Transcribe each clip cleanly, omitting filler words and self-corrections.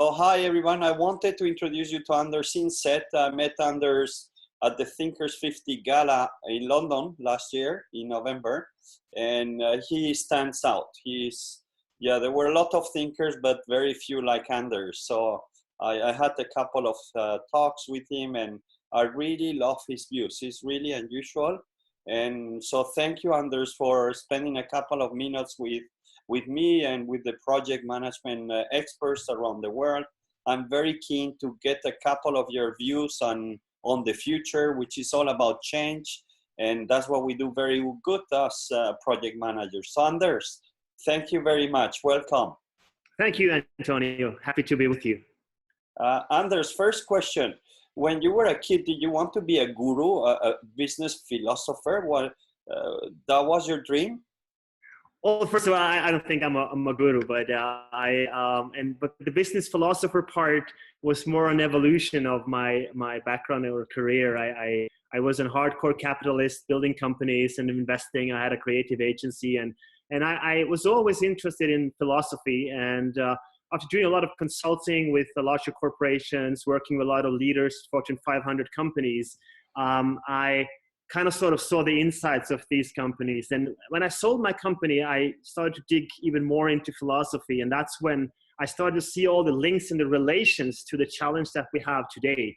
Hi everyone. I wanted to introduce you to Anders Indset. I met Anders at the Thinkers 50 Gala in London last year in November, and he stands out. There were a lot of thinkers, but very few like Anders. So I had a couple of talks with him, and I really love his views. He's really unusual. And so thank you, Anders, for spending a couple of minutes with me and with the project management experts around the world. I'm very keen to get a couple of your views on the future, which is all about change. And that's what we do very good as project managers. So Anders, thank you very much. Welcome. Thank you, Antonio. Happy to be with you. Anders, first question. When you were a kid, did you want to be a guru, a business philosopher? That was your dream? Well, first of all, I don't think I'm a guru, but but the business philosopher part was more an evolution of my background or career. I was a hardcore capitalist, building companies and investing. I had a creative agency, and I was always interested in philosophy. And after doing a lot of consulting with the larger corporations, working with a lot of leaders, Fortune 500 companies, I kind of sort of saw the insides of these companies. And when I sold my company, I started to dig even more into philosophy. And that's when I started to see all the links and the relations to the challenge that we have today.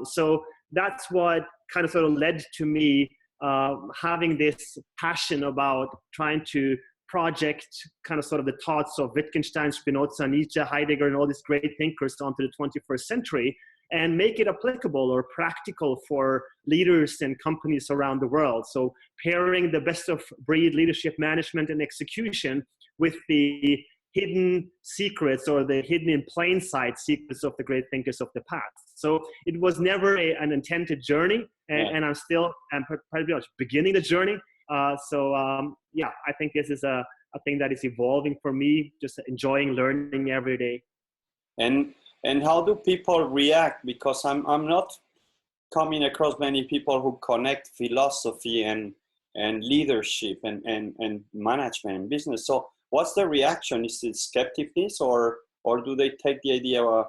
So that's what kind of sort of led to me having this passion about trying to project kind of sort of the thoughts of Wittgenstein, Spinoza, Nietzsche, Heidegger, and all these great thinkers onto the 21st century and make it applicable or practical for leaders and companies around the world. So pairing the best of breed leadership management and execution with the hidden secrets or the hidden in plain sight secrets of the great thinkers of the past. So it was never an intended journey, and I'm pretty much beginning the journey. I think this is a thing that is evolving for me, just enjoying learning every day. And how do people react? Because I'm not coming across many people who connect philosophy and leadership and management and business. So what's the reaction? Is it skepticism or do they take the idea of?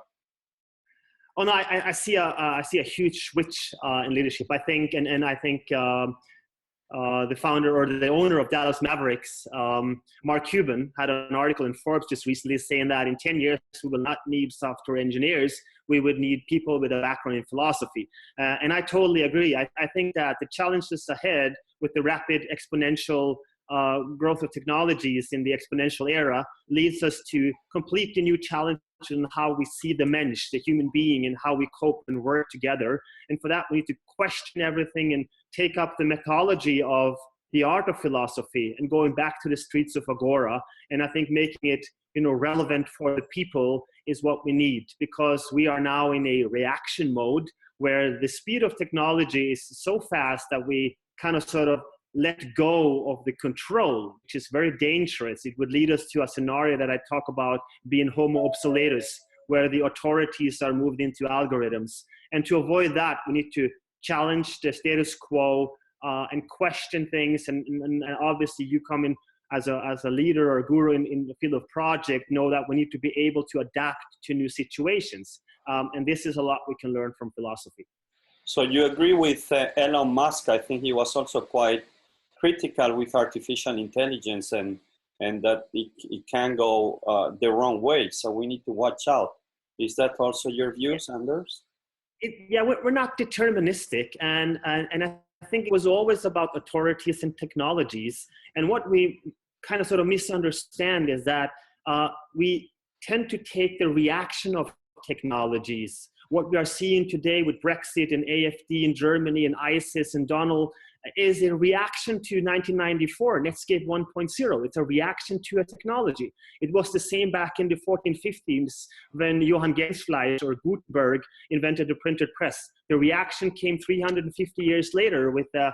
Oh no, I see a huge switch in leadership. I think, and I think the founder or the owner of Dallas Mavericks, Mark Cuban, had an article in Forbes just recently saying that in 10 years, we will not need software engineers. We would need people with a background in philosophy. And I totally agree. I think that the challenges ahead with the rapid exponential growth of technologies in the exponential era leads us to completely new challenges in how we see the mensch, the human being, and how we cope and work together. And for that, we need to question everything and take up the mythology of the art of philosophy and going back to the streets of Agora. And I think making it, relevant for the people is what we need, because we are now in a reaction mode where the speed of technology is so fast that we kind of sort of let go of the control, which is very dangerous. It would lead us to a scenario that I talk about being homo obsoletus, where the authorities are moved into algorithms. And to avoid that, we need to challenge the status quo and question things. And obviously you come in as a leader or a guru in the field of project, know that we need to be able to adapt to new situations. And this is a lot we can learn from philosophy. So you agree with Elon Musk? I think he was also quite critical with artificial intelligence and that it can go the wrong way. So we need to watch out. Is that also your views, Anders? We're not deterministic. And I think it was always about authorities and technologies. And what we kind of sort of misunderstand is that we tend to take the reaction of technologies. What we are seeing today with Brexit and AfD in Germany and ISIS and Donald is a reaction to 1994, Netscape 1.0. It's a reaction to a technology. It was the same back in the 1450s when Johann Gensfleisch or Gutenberg invented the printed press. The reaction came 350 years later with the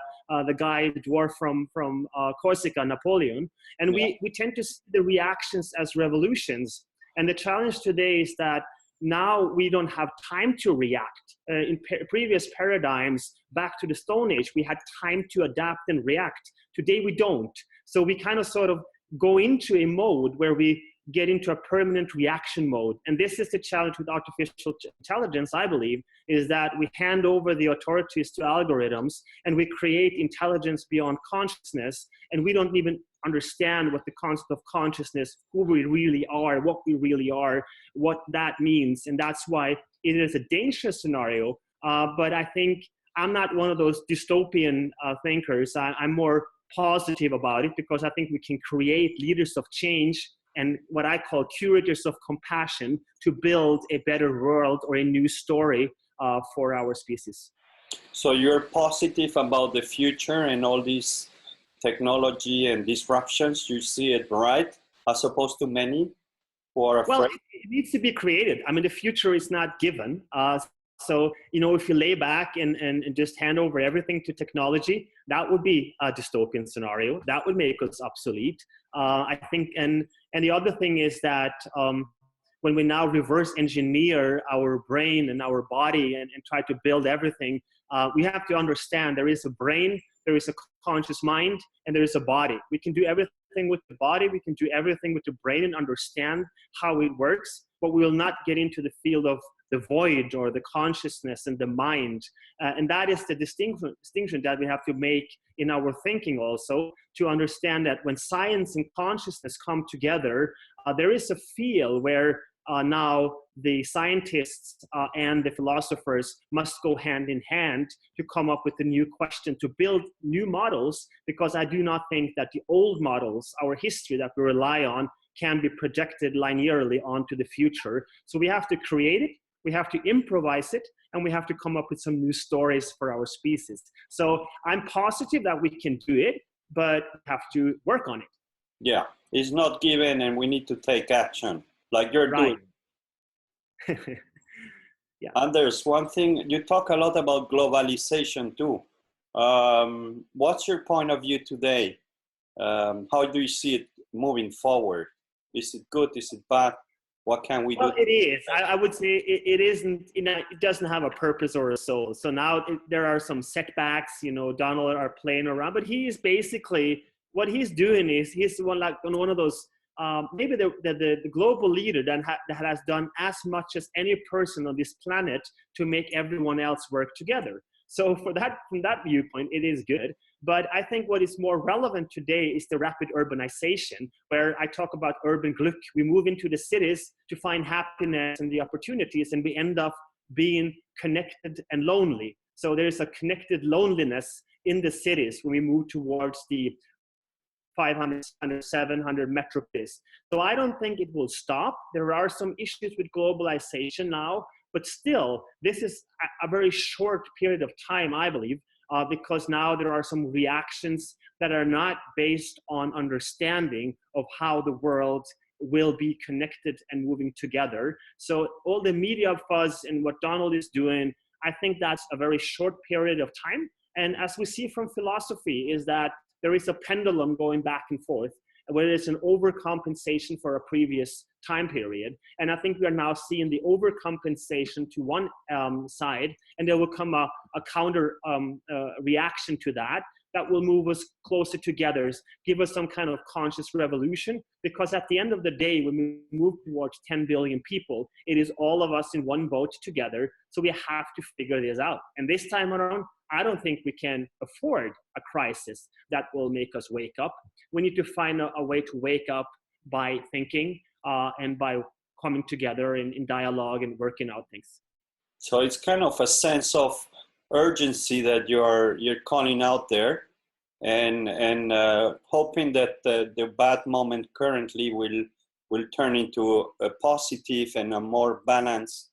guy, the dwarf from Corsica, Napoleon. And we tend to see the reactions as revolutions. And the challenge today is that now we don't have time to react. In previous paradigms, back to the Stone Age, we had time to adapt and react. Today we don't. So we kind of sort of go into a mode where we get into a permanent reaction mode. And this is the challenge with artificial intelligence, I believe, is that we hand over the authorities to algorithms and we create intelligence beyond consciousness, and we don't even understand what the concept of consciousness, who we really are, what we really are, what that means. And that's why it is a dangerous scenario. But I think I'm not one of those dystopian thinkers. I'm more positive about it, because I think we can create leaders of change and what I call curators of compassion to build a better world or a new story for our species. So you're positive about the future and all these technology and disruptions. You see it right, as opposed to many who are afraid? Well, it needs to be created. I mean, the future is not given. So, you know, if you lay back and just hand over everything to technology, that would be a dystopian scenario. That would make us obsolete. I think, and the other thing is that when we now reverse engineer our brain and our body and try to build everything, we have to understand there is a brain, there is a conscious mind, and there is a body. We can do everything with the body, we can do everything with the brain and understand how it works, but we will not get into the field of the void or the consciousness and the mind. And that is the distinction that we have to make in our thinking also, to understand that when science and consciousness come together, there is a field where now the scientists and the philosophers must go hand in hand to come up with a new question, to build new models, because I do not think that the old models, our history that we rely on, can be projected linearly onto the future. So we have to create it, we have to improvise it, and we have to come up with some new stories for our species. So I'm positive that we can do it, but we have to work on it. Yeah, it's not given, and we need to take action, like you're doing. Yeah. And there's one thing, you talk a lot about globalization too. What's your point of view today? How do you see it moving forward? Is it good? Is it bad? What can we do? Well, it is. I would say it isn't, you know, it doesn't have a purpose or a soul. So now there are some setbacks, you know, Donald are playing around, but he is basically, what he's doing is he's one of those, maybe the global leader that has done as much as any person on this planet to make everyone else work together. So from that viewpoint, it is good. But I think what is more relevant today is the rapid urbanization, where I talk about urban Glück. We move into the cities to find happiness and the opportunities, and we end up being connected and lonely. So there's a connected loneliness in the cities when we move towards the 500, 700 metropolis. So I don't think it will stop. There are some issues with globalization now, but still, this is a very short period of time, I believe, because now there are some reactions that are not based on understanding of how the world will be connected and moving together. So all the media fuzz and what Donald is doing, I think that's a very short period of time. And as we see from philosophy, is that there is a pendulum going back and forth, where there's an overcompensation for a previous time period. And I think we are now seeing the overcompensation to one side, and there will come a counter reaction to that will move us closer together, give us some kind of conscious revolution. Because at the end of the day, when we move towards 10 billion people, it is all of us in one boat together. So we have to figure this out. And this time around, I don't think we can afford a crisis that will make us wake up. We need to find a way to wake up by thinking and by coming together in dialogue and working out things. So it's kind of a sense of urgency that you're calling out there, and hoping that the bad moment currently will turn into a positive and a more balanced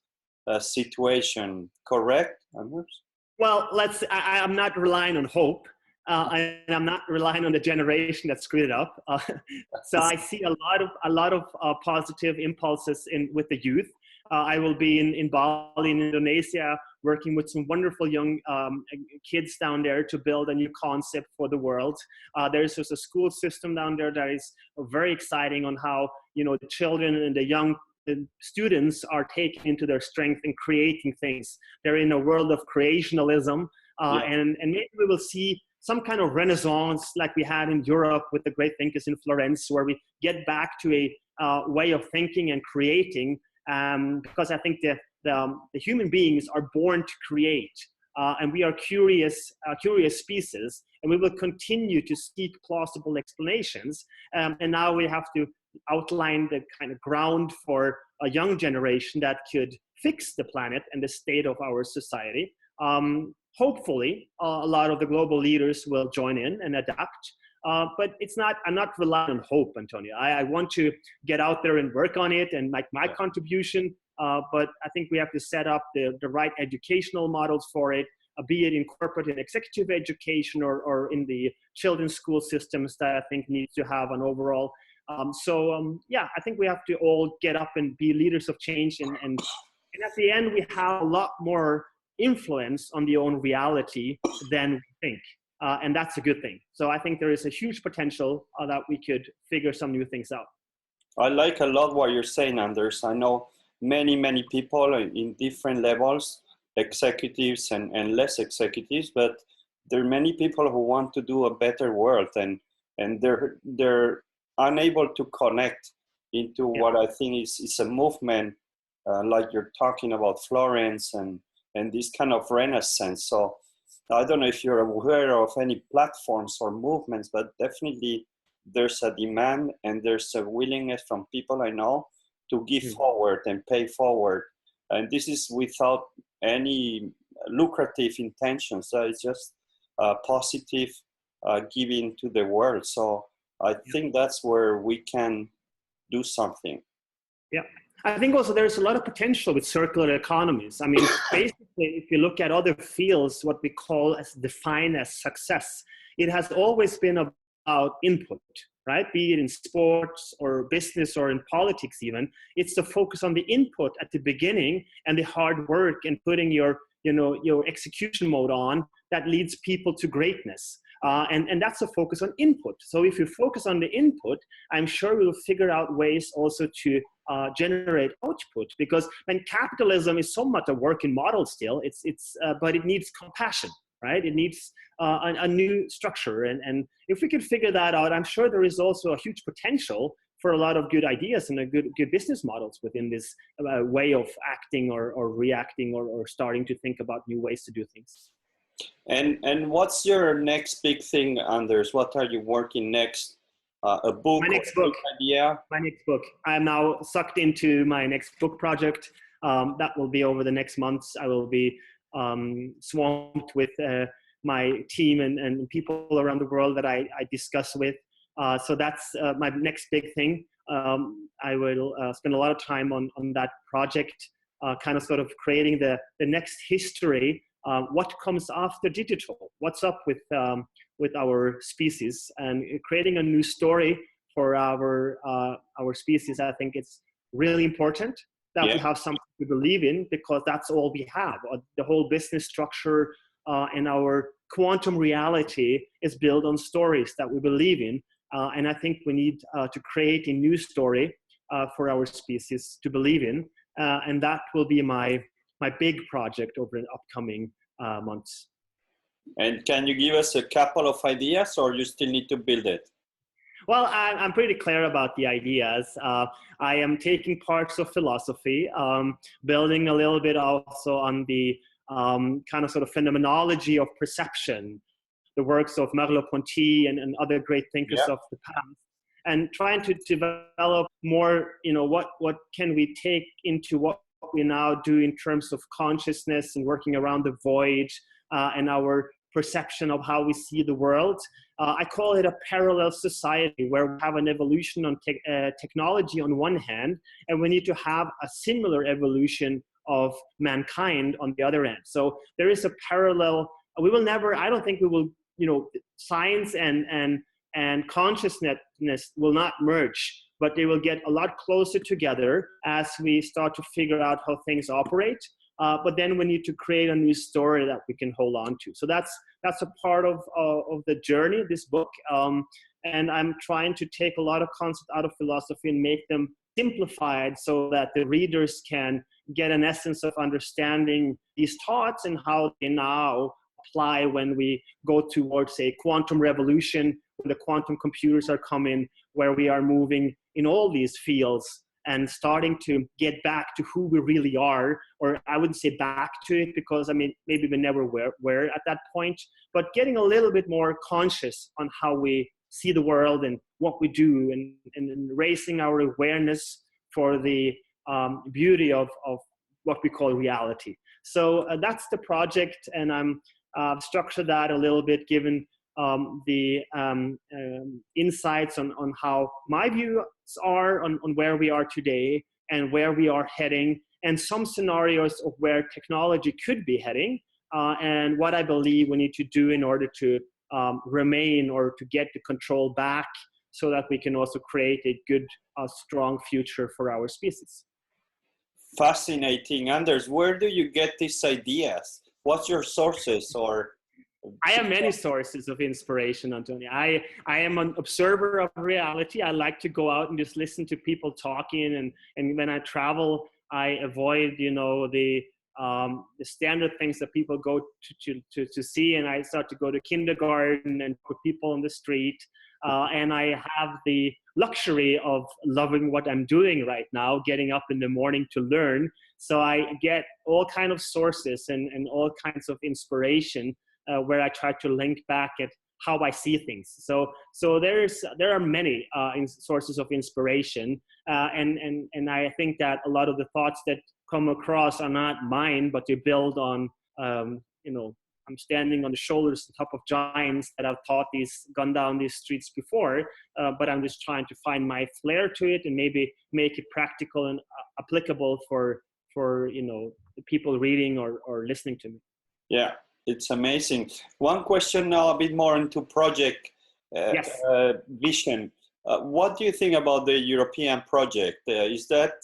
situation. Correct, Anders? Well, I'm not relying on hope. And I'm not relying on the generation that screwed it up. So I see a lot of positive impulses with the youth. I will be in Bali, in Indonesia, working with some wonderful young kids down there to build a new concept for the world. There's just a school system down there that is very exciting on how, you know, the children and the students are taken into their strength and creating things. They're in a world of creationalism, and maybe we will see some kind of renaissance like we had in Europe with the great thinkers in Florence, where we get back to way of thinking and creating, because I think the human beings are born to create, and we are curious species, and we will continue to seek plausible explanations. And now we have to outline the kind of ground for a young generation that could fix the planet and the state of our society. Hopefully, a lot of the global leaders will join in and adapt. But I'm not relying on hope, Antonio. I want to get out there and work on it and make my contribution. But I think we have to set up the right educational models for it, be it in corporate and executive education or in the children's school systems that I think needs to have an overall. Yeah, I think we have to all get up and be leaders of change. And at the end, we have a lot more influence on the own reality than we think. And that's a good thing. So I think there is a huge potential that we could figure some new things out. I like a lot what you're saying, Anders. I know many people in different levels, executives and less executives, but there are many people who want to do a better world, and they're unable to connect into what I think is a movement, like you're talking about Florence and this kind of renaissance. So I don't know if you're aware of any platforms or movements, but definitely there's a demand and there's a willingness from people I know to give forward and pay forward. And this is without any lucrative intentions. So it's just positive giving to the world. So I think that's where we can do something. Yeah. I think also there's a lot of potential with circular economies. I mean, basically, if you look at other fields, what we define as success, it has always been about input, right? Be it in sports or business or in politics even. It's the focus on the input at the beginning and the hard work and putting your execution mode on that leads people to greatness. And that's a focus on input. So if you focus on the input, I'm sure we'll figure out ways also to generate output, because when capitalism is somewhat a working model still, but it needs compassion, right? It needs a new structure. And if we could figure that out, I'm sure there is also a huge potential for a lot of good ideas and good business models within this way of acting or reacting or starting to think about new ways to do things. And what's your next big thing, Anders? What are you working next? A book? My next book. Idea? My next book. I'm now sucked into my next book project. That will be over the next months. I will be swamped with my team and people around the world that I discuss with. So that's my next big thing. I will spend a lot of time on that project, kind of sort of creating the next history. What comes after digital? What's up with our species, and creating a new story for our species. I think it's really important that we have something to believe in, because that's all we have. The whole business structure and our quantum reality is built on stories that we believe in, and I think we need to create a new story for our species to believe in, and that will be my big project over the upcoming months. And can you give us a couple of ideas, or you still need to build it? Well, I'm pretty clear about the ideas. I am taking parts of philosophy, building a little bit also on the kind of sort of phenomenology of perception, the works of Merleau-Ponty and other great thinkers of the past, and trying to develop more, what can we take into what we now do in terms of consciousness and working around the void and our perception of how we see the world. I call it a parallel society where we have an evolution on technology on one hand, and we need to have a similar evolution of mankind on the other end. So there is a parallel. We will never, I don't think we will, science and consciousness will not merge, but they will get a lot closer together as we start to figure out how things operate. But then we need to create a new story that we can hold on to. So that's a part of the journey, this book. And I'm trying to take a lot of concepts out of philosophy and make them simplified so that the readers can get an essence of understanding these thoughts and how they now apply when we go towards a quantum revolution, when the quantum computers are coming, where we are moving in all these fields and starting to get back to who we really are, or I wouldn't say back to it because, I mean, maybe we never were at that point, but getting a little bit more conscious on how we see the world and what we do, and raising our awareness for the beauty of what we call reality. So that's the project, and I'm structured that a little bit given the insights on how my views are on where we are today and where we are heading, and some scenarios of where technology could be heading, and what I believe we need to do in order to remain or to get the control back so that we can also create a good, strong future for our species. Fascinating. Anders, where do you get these ideas? What's your sources? Or I have many sources of inspiration, Antonio. I am an observer of reality. I like to go out and just listen to people talking, and when I travel, I avoid, you know, the standard things that people go to see, and I start to go to kindergarten and put people on the street, and I have the luxury of loving what I'm doing right now, getting up in the morning to learn. So I get all kinds of sources and all kinds of inspiration where I try to link back at how I see things. So there are many sources of inspiration, and I think that a lot of the thoughts that come across are not mine, but they build on, you know, I'm standing on the shoulders on top of giants that have gone down these streets before, but I'm just trying to find my flair to it and maybe make it practical and applicable for you know, the people reading or listening to me. Yeah, it's amazing. One question now, a bit more into project Yes. vision. What do you think about the European project? Is that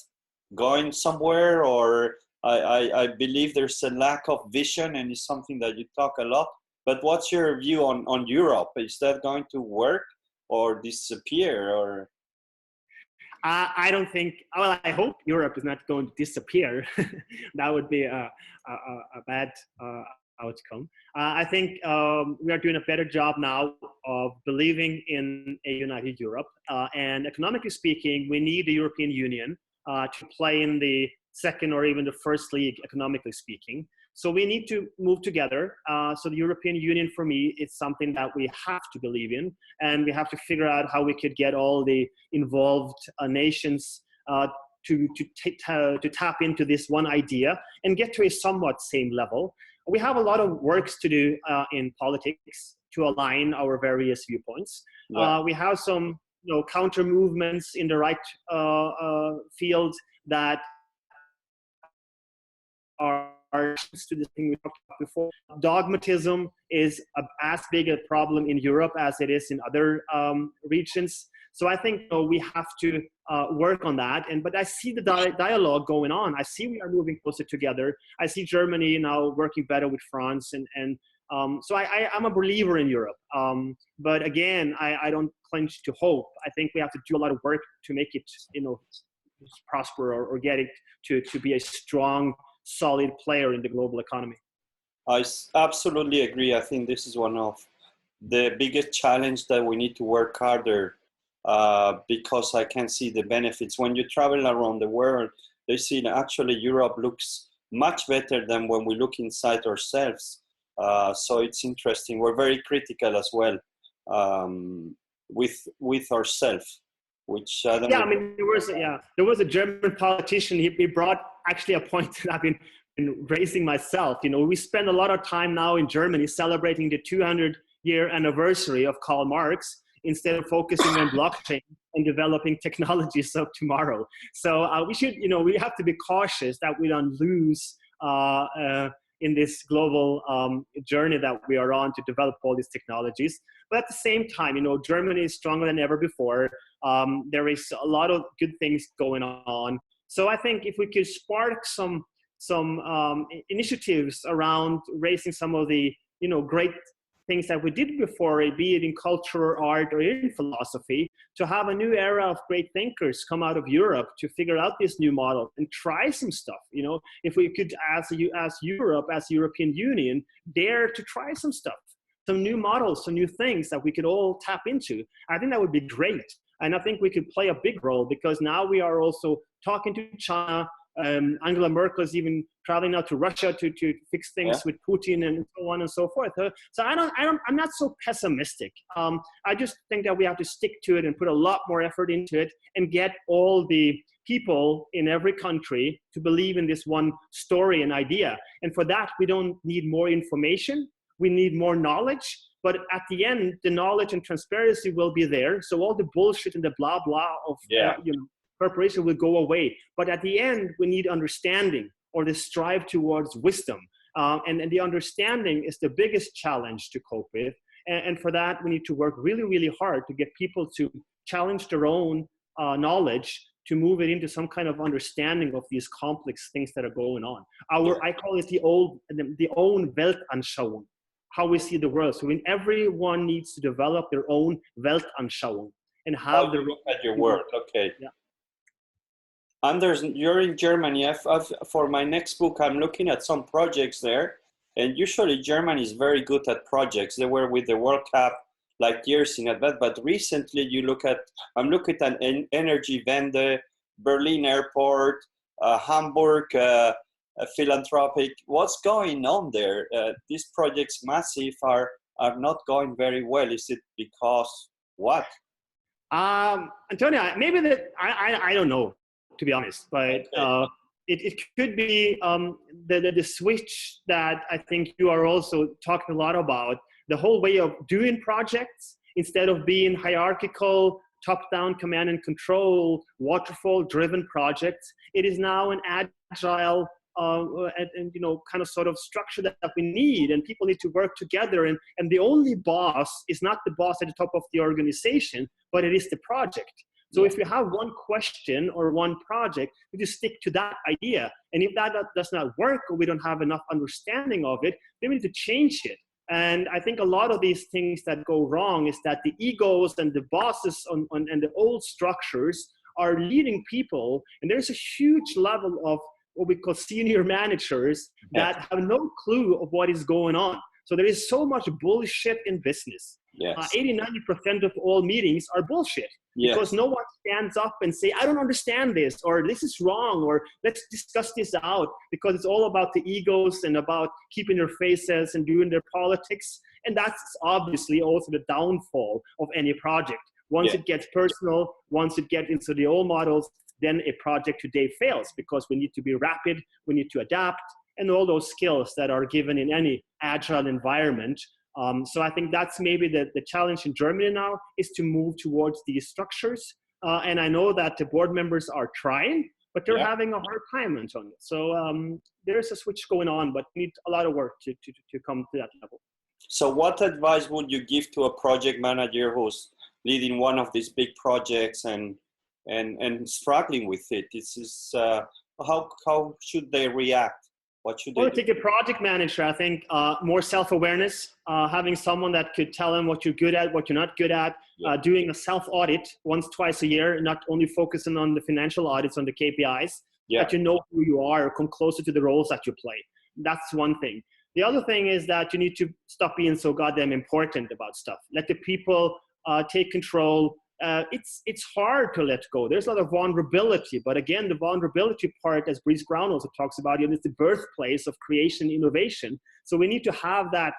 going somewhere, or I believe there's a lack of vision, and it's something that you talk a lot, but what's your view on Europe? Is that going to work or disappear? Or I don't think, well, I hope Europe is not going to disappear. That would be a bad outcome. I think we are doing a better job now of believing in a united Europe. And economically speaking, we need the European Union to play in the second or even the first league, economically speaking. So we need to move together. So the European Union, for me, is something that we have to believe in, and we have to figure out how we could get all the involved nations to tap into this one idea and get to a somewhat same level. We have a lot of works to do in politics to align our various viewpoints. Yeah. We have some, you know, counter movements in the right field that are to the thing we talked about before. Dogmatism is as big a problem in Europe as it is in other regions. So I think, you know, we have to work on that. But I see the dialogue going on. I see we are moving closer together. I see Germany now working better with France, so I'm a believer in Europe. But again, I don't clinch to hope. I think we have to do a lot of work to make it, you know, prosper or get it to be a strong, solid player in the global economy. I absolutely agree. I think this is one of the biggest challenge that we need to work harder, because I can see the benefits. When you travel around the world, they see that actually Europe looks much better than when we look inside ourselves. So it's interesting. We're very critical as well with ourselves. Which I don't know. I mean, there was a German politician. He brought actually a point that I've been raising myself. You know, we spend a lot of time now in Germany celebrating the 200-year anniversary of Karl Marx instead of focusing on blockchain and developing technologies of tomorrow. So we should, you know, we have to be cautious that we don't lose in this global journey that we are on to develop all these technologies. But at the same time, you know, Germany is stronger than ever before. There is a lot of good things going on. So I think if we could spark some initiatives around raising some of the, you know, great things that we did before, be it in culture, art, or in philosophy, to have a new era of great thinkers come out of Europe to figure out this new model and try some stuff. You know, if we could, as Europe, as European Union, dare to try some stuff, some new models, some new things that we could all tap into, I think that would be great. And I think we could play a big role, because now we are also talking to China. Angela Merkel is even traveling now to Russia to fix things with Putin and so on and so forth. So I'm not so pessimistic. I just think that we have to stick to it and put a lot more effort into it and get all the people in every country to believe in this one story and idea. And for that, we don't need more information. We need more knowledge. But at the end, the knowledge and transparency will be there. So all the bullshit and the blah, blah of preparation will go away. But at the end, we need understanding, or the strive towards wisdom. And the understanding is the biggest challenge to cope with. And for that, we need to work really, really hard to get people to challenge their own knowledge, to move it into some kind of understanding of these complex things that are going on. I call it the own Weltanschauung, how we see the world. So when everyone needs to develop their own Weltanschauung and have the look at your work. Okay. Yeah. Anders, you're in Germany. For my next book, I'm looking at some projects there, and usually Germany is very good at projects. They were with the World Cup like years in advance, but recently I'm looking at an energy vendor, Berlin Airport, Hamburg, philanthropic. What's going on there? These projects, massive, are not going very well. Is it because what? Antonio, maybe that I don't know, to be honest, but it could be the switch that I think you are also talking a lot about, the whole way of doing projects. Instead of being hierarchical, top-down command and control, waterfall-driven projects, it is now an agile and kind of sort of structure that we need, and people need to work together. And the only boss is not the boss at the top of the organization, but it is the project. So if you have one question or one project, we just stick to that idea. And if that does not work, or we don't have enough understanding of it, then we need to change it. And I think a lot of these things that go wrong is that the egos and the bosses and the old structures are leading people. And there's a huge level of what we call senior managers that have no clue of what is going on. So there is so much bullshit in business. 80-90% of all meetings are bullshit, because no one stands up and say, I don't understand this, or this is wrong, or let's discuss this out, because it's all about the egos and about keeping their faces and doing their politics. And that's obviously also the downfall of any project. Once it gets personal, once it gets into the old models, then a project today fails, because we need to be rapid, we need to adapt, and all those skills that are given in any agile environment. So I think that's maybe the challenge in Germany now, is to move towards these structures. And I know that the board members are trying, but they're having a hard time, Antonio. So there's a switch going on, but we need a lot of work to come to that level. So what advice would you give to a project manager who's leading one of these big projects and struggling with it? This is how should they react? What should they do? Take a project manager, I think more self-awareness, having someone that could tell them what you're good at, what you're not good at, doing a self-audit once, twice a year, not only focusing on the financial audits, on the KPIs, that you know who you are, or come closer to the roles that you play. That's one thing. The other thing is that you need to stop being so goddamn important about stuff. Let the people take control. It's hard to let go. There's a lot of vulnerability, but again, the vulnerability part, as Breeze Brown also talks about, is the birthplace of creation, innovation. So we need to have that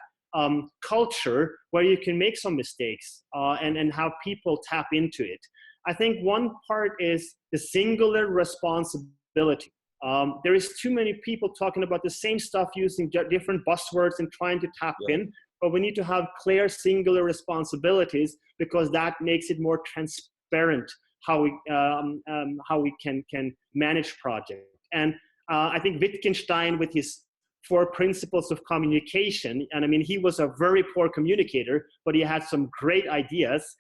culture where you can make some mistakes and have people tap into it. I think one part is the singular responsibility. There is too many people talking about the same stuff, using different buzzwords and trying to tap in. But we need to have clear, singular responsibilities, because that makes it more transparent how we can manage projects. And I think Wittgenstein, with his 4 principles of communication, and I mean, he was a very poor communicator, but he had some great ideas.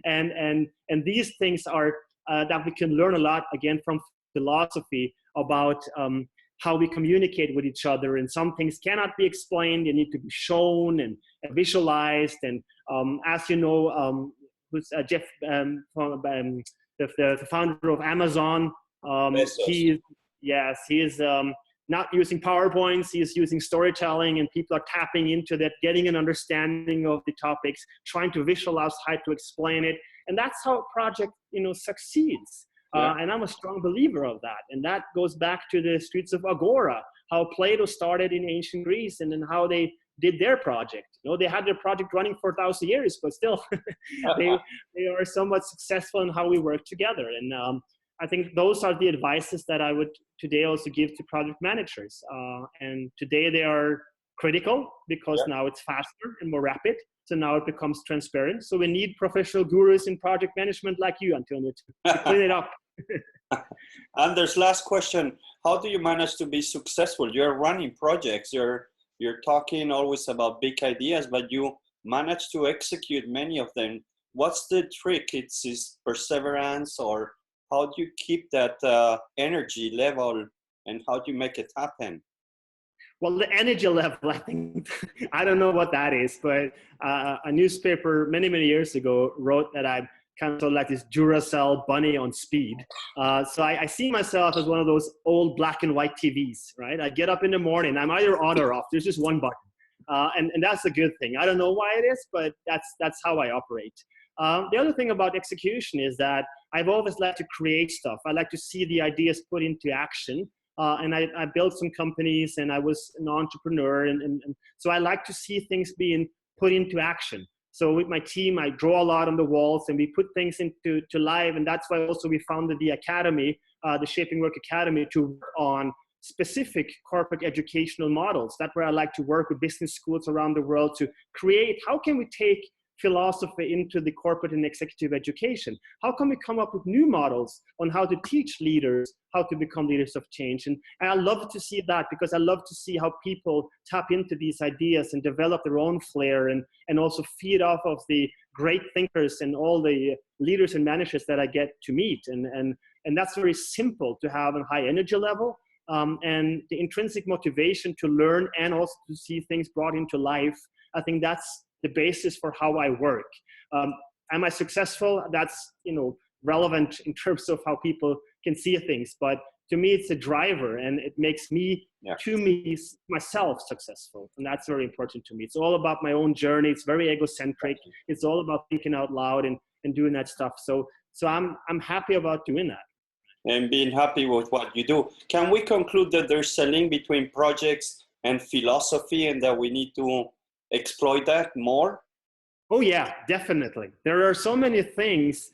and these things are that we can learn a lot, again, from philosophy about how we communicate with each other. And some things cannot be explained, they need to be shown and visualized. And as you know, who's Jeff, the founder of Amazon, he is not using PowerPoints, he is using storytelling, and people are tapping into that, getting an understanding of the topics, trying to visualize how to explain it. And that's how a project, succeeds. And I'm a strong believer of that. And that goes back to the streets of Agora, how Plato started in ancient Greece, and then how they did their project. They had their project running for 1,000 years, but still they are somewhat successful in how we work together. And I think those are the advices that I would today also give to project managers. And today they are critical because now it's faster and more rapid. So now it becomes transparent. So we need professional gurus in project management like you, Antonio, to clean it up. Anders, last question. How do you manage to be successful? You're running projects. You're talking always about big ideas, but you manage to execute many of them. What's the trick? It's perseverance, or how do you keep that energy level, and how do you make it happen? Well, the energy level, I think, I don't know what that is, but a newspaper many, many years ago wrote that I'm kind of like this Duracell bunny on speed. So I see myself as one of those old black and white TVs, right? I get up in the morning, I'm either on or off. There's just one button. And that's a good thing. I don't know why it is, but that's how I operate. The other thing about execution is that I've always liked to create stuff. I like to see the ideas put into action. And I built some companies, and I was an entrepreneur. And so I like to see things being put into action. So with my team, I draw a lot on the walls, and we put things into live. And that's why also we founded the academy, the Shaping Work Academy, to work on specific corporate educational models. That's where I like to work with business schools around the world to create, how can we take philosophy into the corporate and executive education? How can we come up with new models on how to teach leaders how to become leaders of change? And I love to see that, because I love to see how people tap into these ideas and develop their own flair, and also feed off of the great thinkers and all the leaders and managers that I get to meet. And that's very simple to have a high energy level, and the intrinsic motivation to learn and also to see things brought into life. I think that's the basis for how I work. Am I successful? That's relevant in terms of how people can see things, but to me it's a driver, and it makes me myself successful, and that's very important to me. It's all about my own journey. It's very egocentric. It's all about thinking out loud and doing that stuff. So I'm happy about doing that. And being happy with what you do. Can we conclude that there's a link between projects and philosophy, and that we need to exploit that more? Oh yeah, definitely. There are so many things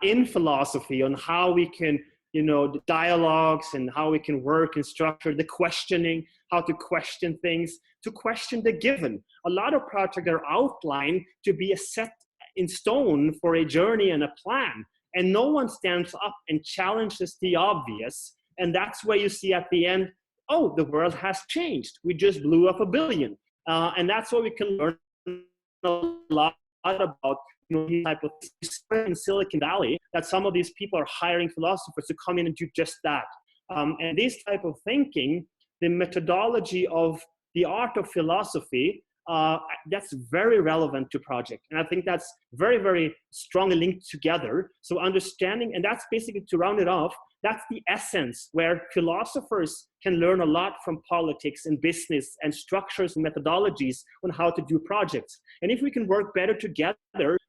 in philosophy on how we can, the dialogues and how we can work and structure the questioning, how to question things, to question the given. A lot of projects are outlined to be a set in stone for a journey and a plan, and no one stands up and challenges the obvious. And that's where you see at the end, oh, the world has changed. We just blew up 1 billion. And that's what we can learn a lot about, these type of in Silicon Valley, that some of these people are hiring philosophers to come in and do just that. And this type of thinking, the methodology of the art of philosophy, that's very relevant to project. And I think that's very, very strongly linked together. So understanding, and that's basically, to round it off, that's the essence where philosophers can learn a lot from politics and business and structures and methodologies on how to do projects. And if we can work better together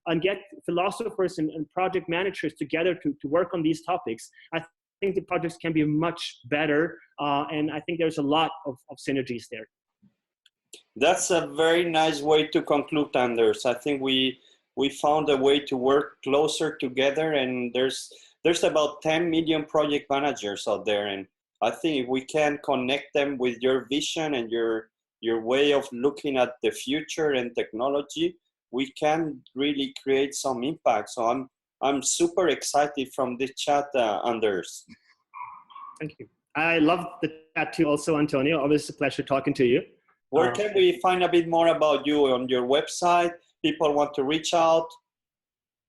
and get philosophers and project managers together to work on these topics, I think the projects can be much better. And I think there's a lot of synergies there. That's a very nice way to conclude, Anders. I think we found a way to work closer together, and there's about 10 million project managers out there, and I think if we can connect them with your vision and your way of looking at the future and technology, we can really create some impact. So I'm super excited from this chat, Anders. Thank you. I love the chat too, also, Antonio. Always a pleasure talking to you. Where can we find a bit more about you? On your website? People want to reach out?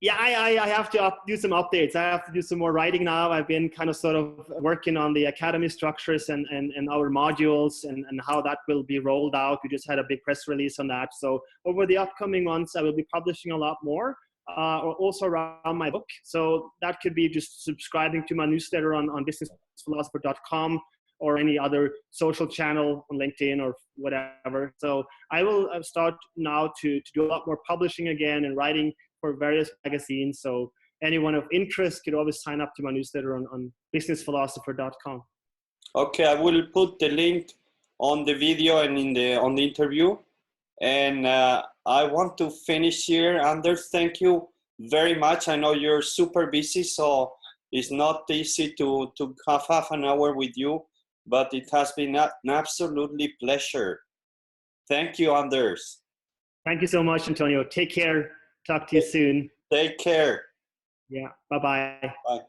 Yeah, I have to do some updates. I have to do some more writing now. I've been kind of sort of working on the academy structures and our modules and how that will be rolled out. We just had a big press release on that. So over the upcoming months, I will be publishing a lot more, also around my book. So that could be just subscribing to my newsletter on businessphilosopher.com or any other social channel on LinkedIn or whatever. So I will start now to do a lot more publishing again and writing for various magazines. So anyone of interest could always sign up to my newsletter on businessphilosopher.com. Okay, I will put the link on the video and on the interview. And I want to finish here. Anders, thank you very much. I know you're super busy, so it's not easy to have half an hour with you, but it has been an absolutely pleasure. Thank you, Anders. Thank you so much, Antonio. Take care. Talk to you soon. Take care. Yeah. Bye-bye. Bye.